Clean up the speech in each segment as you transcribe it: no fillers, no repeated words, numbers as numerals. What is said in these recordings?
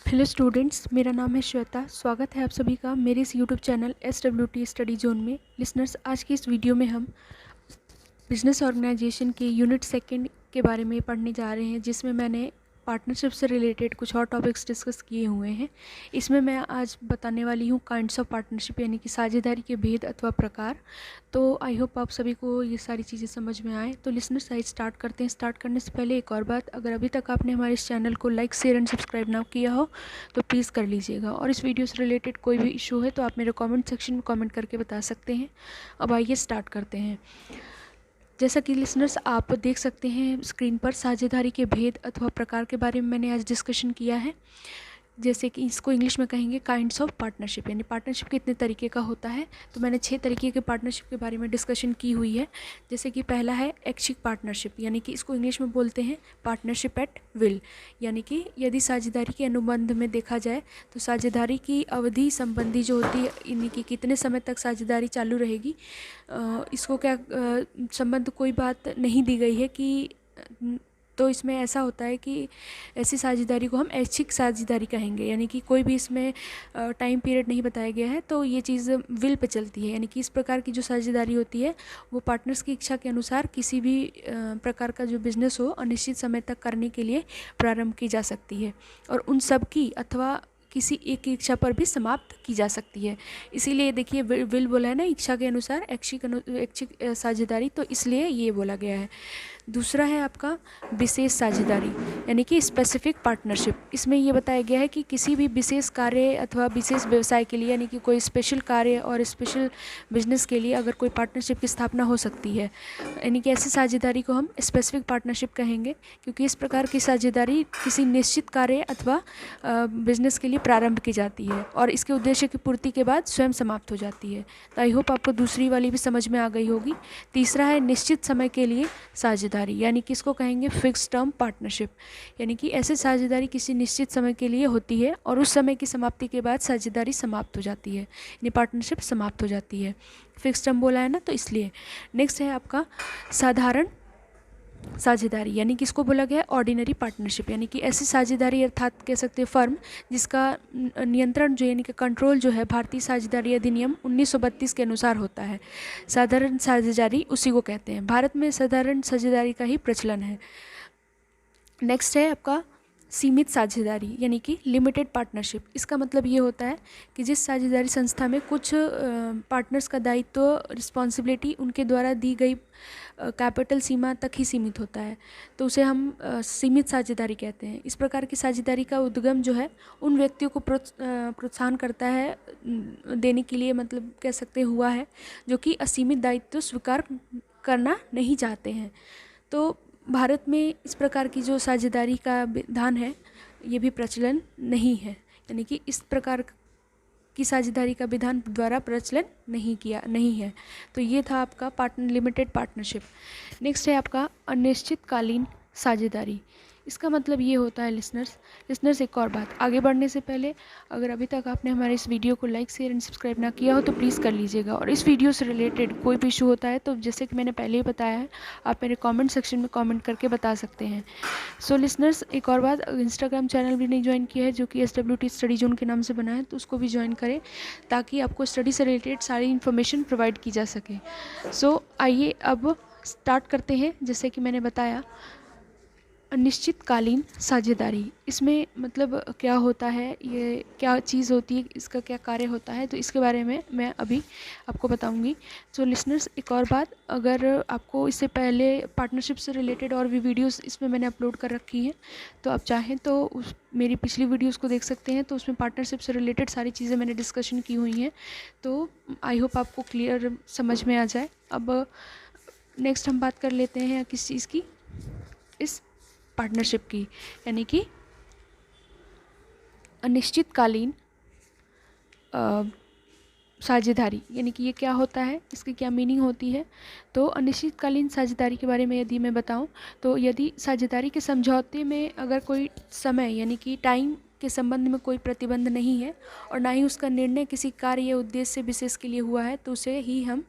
Hello students, मेरा नाम है श्वेता। स्वागत है आप सभी का मेरे इस YouTube channel SWT study zone में। लिसनर्स, आज की इस वीडियो में हम बिजनेस ऑर्गेनाइजेशन के यूनिट सेकंड के बारे में पढ़ने जा रहे हैं, जिसमें मैंने पार्टनरशिप से रिलेटेड कुछ और टॉपिक्स डिस्कस किए हुए हैं। इसमें मैं आज बताने वाली हूँ काइंड्स ऑफ पार्टनरशिप, यानी कि साझेदारी के भेद अथवा प्रकार। तो आई होप आप सभी को ये सारी चीज़ें समझ में आए। तो लिसनर्स, आइए स्टार्ट करते हैं। स्टार्ट करने से पहले एक और बात, अगर अभी तक आपने हमारे इस चैनल को लाइक, शेयर एंड सब्सक्राइब ना किया हो तो प्लीज़ कर लीजिएगा। और इस वीडियो से रिलेटेड कोई भी इशू है तो आप मेरे कमेंट सेक्शन में कमेंट करके बता सकते हैं। अब आइए स्टार्ट करते हैं। जैसा कि लिसनर्स आप देख सकते हैं स्क्रीन पर, साझेदारी के भेद अथवा प्रकार के बारे में मैंने आज डिस्कशन किया है। जैसे कि इसको इंग्लिश में कहेंगे काइंड्स ऑफ पार्टनरशिप, यानी पार्टनरशिप कितने तरीके का होता है। तो मैंने 6 तरीके के पार्टनरशिप के बारे में डिस्कशन की हुई है। जैसे कि पहला है ऐच्छिक पार्टनरशिप, यानी कि इसको इंग्लिश में बोलते हैं पार्टनरशिप एट विल, यानी कि यदि साझेदारी के अनुबंध में देखा जाए तो साझेदारी की अवधि संबंधी जो होती है, यानी कि कितने समय तक साझेदारी चालू रहेगी, इसको क्या संबंध कोई बात नहीं दी गई है कि तो इसमें ऐसा होता है कि ऐसी साझेदारी को हम ऐच्छिक साझेदारी कहेंगे, यानी कि कोई भी इसमें टाइम पीरियड नहीं बताया गया है। तो ये चीज़ विल पे चलती है, यानी कि इस प्रकार की जो साझेदारी होती है वो पार्टनर्स की इच्छा के अनुसार किसी भी प्रकार का जो बिज़नेस हो अनिश्चित समय तक करने के लिए प्रारंभ की जा सकती है, और उन सब की अथवा किसी एक की इच्छा पर भी समाप्त की जा सकती है। इसीलिए देखिए विल बोला है ना, इच्छा के अनुसार ऐच्छिक साझेदारी, तो इसलिए ये बोला गया है। दूसरा है आपका विशेष साझेदारी, यानी कि स्पेसिफिक पार्टनरशिप। इसमें ये बताया गया है कि किसी भी विशेष कार्य अथवा विशेष व्यवसाय के लिए, यानी कि कोई स्पेशल कार्य और स्पेशल बिजनेस के लिए अगर कोई पार्टनरशिप की स्थापना हो सकती है, यानी कि ऐसी साझेदारी को हम स्पेसिफिक पार्टनरशिप कहेंगे, क्योंकि इस प्रकार की साझेदारी किसी निश्चित कार्य अथवा बिजनेस के लिए प्रारंभ की जाती है और इसके उद्देश्य की पूर्ति के बाद स्वयं समाप्त हो जाती है। तो आई होप आपको दूसरी वाली भी समझ में आ गई होगी। तीसरा है निश्चित समय के लिए साझेदारी, यानी कि इसको कहेंगे फिक्स टर्म पार्टनरशिप, यानी कि ऐसे साझेदारी किसी निश्चित समय के लिए होती है और उस समय की समाप्ति के बाद साझेदारी समाप्त हो जाती है, यानी पार्टनरशिप समाप्त हो जाती है। फिक्स टर्म बोला है ना, तो इसलिए। नेक्स्ट है आपका साधारण साझेदारी, यानी कि इसको बोला गया है ऑर्डिनरी पार्टनरशिप, यानी कि ऐसी साझेदारी अर्थात कह सकते हैं फर्म जिसका नियंत्रण जो यानी कि कंट्रोल जो है भारतीय साझेदारी अधिनियम 1932 के अनुसार होता है। साधारण साझेदारी उसी को कहते हैं। भारत में साधारण साझेदारी का ही प्रचलन है। नेक्स्ट है आपका सीमित साझेदारी, यानी कि लिमिटेड पार्टनरशिप। इसका मतलब ये होता है कि जिस साझेदारी संस्था में कुछ पार्टनर्स का दायित्व, रिस्पॉन्सिबिलिटी उनके द्वारा दी गई कैपिटल सीमा तक ही सीमित होता है, तो उसे हम सीमित साझेदारी कहते हैं। इस प्रकार की साझेदारी का उद्गम जो है उन व्यक्तियों को प्रोत्साहन करता है देने के लिए, मतलब कह सकते हुआ है, जो कि असीमित दायित्व स्वीकार करना नहीं चाहते हैं। तो भारत में इस प्रकार की जो साझेदारी का विधान है ये भी प्रचलन नहीं है, यानी कि इस प्रकार की साझेदारी का विधान द्वारा प्रचलन नहीं है। तो ये था आपका लिमिटेड पार्टनरशिप। नेक्स्ट है आपका अनिश्चितकालीन साझेदारी। इसका मतलब ये होता है लिसनर्स एक और बात, आगे बढ़ने से पहले अगर अभी तक आपने हमारे इस वीडियो को लाइक, शेयर एंड सब्सक्राइब ना किया हो तो प्लीज़ कर लीजिएगा। और इस वीडियो से रिलेटेड कोई भी इशू होता है तो जैसे कि मैंने पहले ही बताया है, आप मेरे कमेंट सेक्शन में कमेंट करके बता सकते हैं। सो लिसनर्स, एक और बात, इंस्टाग्राम चैनल भी नहीं ज्वाइन किया है जो कि SWT स्टडी जोन के नाम से बना है, तो उसको भी ज्वाइन करें ताकि आपको स्टडी से रिलेटेड सारी इन्फॉर्मेशन प्रोवाइड की जा सके। सो आइए अब स्टार्ट करते हैं। जैसे कि मैंने बताया अनिश्चितकालीन साझेदारी, इसमें मतलब क्या होता है, ये क्या चीज़ होती है, इसका क्या कार्य होता है, तो इसके बारे में मैं अभी आपको बताऊंगी। तो लिसनर्स, एक और बात, अगर आपको इससे पहले पार्टनरशिप से रिलेटेड और भी वीडियोस इसमें मैंने अपलोड कर रखी हैं, तो आप चाहें तो मेरी पिछली वीडियोस को देख सकते हैं। तो उसमें पार्टनरशिप से रिलेटेड सारी चीज़ें मैंने डिस्कशन की हुई हैं, तो आई होप आपको क्लियर समझ में आ जाए। अब नेक्स्ट हम बात कर लेते हैं किस चीज़ की, इस पार्टनरशिप की, यानी कि अनिश्चितकालीन साझेदारी, यानी कि ये क्या होता है, इसकी क्या मीनिंग होती है। तो अनिश्चितकालीन साझेदारी के बारे में यदि मैं बताऊं, तो यदि साझेदारी के समझौते में अगर कोई समय यानी कि टाइम के संबंध में कोई प्रतिबंध नहीं है और ना ही उसका निर्णय किसी कार्य या उद्देश्य विशेष के लिए हुआ है, तो उसे ही हम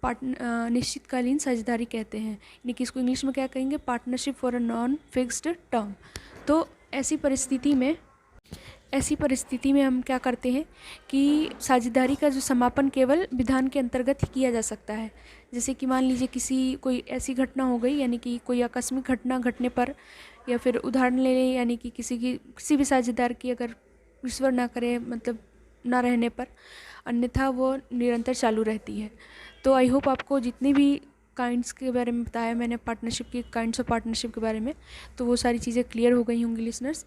निश्चितकालीन साझेदारी कहते हैं, यानी कि इसको इंग्लिश में क्या कहेंगे, partnership for a non fixed term. तो ऐसी परिस्थिति में ऐसी परिस्थिति में हम क्या करते हैं कि साझेदारी का जो समापन केवल विधान के अंतर्गत ही किया जा सकता है। जैसे कि मान लीजिए कोई ऐसी घटना हो गई, यानी कि कोई आकस्मिक घटना घटने पर, या फिर उदाहरण ले लें यानी कि किसी भी साझेदार की अगर ईश्वर ना करे मतलब ना रहने पर, अन्यथा वो निरंतर चालू रहती है। तो आई होप आपको जितनी भी काइंड्स के बारे में बताया मैंने, पार्टनरशिप की काइंड्स ऑफ पार्टनरशिप के बारे में, तो वो सारी चीज़ें क्लियर हो गई होंगी लिसनर्स।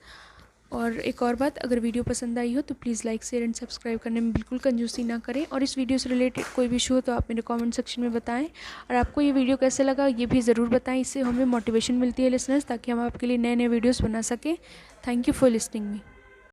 और एक और बात, अगर वीडियो पसंद आई हो तो please like share and subscribe करने में बिल्कुल कंजूसी ना करें। और इस वीडियो से रिलेटेड कोई भी इशू हो तो आप मेरे कमेंट सेक्शन में बताएं। और आपको ये वीडियो कैसे लगा ये भी ज़रूर बताएं, इससे हमें मोटिवेशन मिलती है लिसनर्स, ताकि हम आपके लिए नए नए वीडियोज़ बना सकें। Thank you for listening me.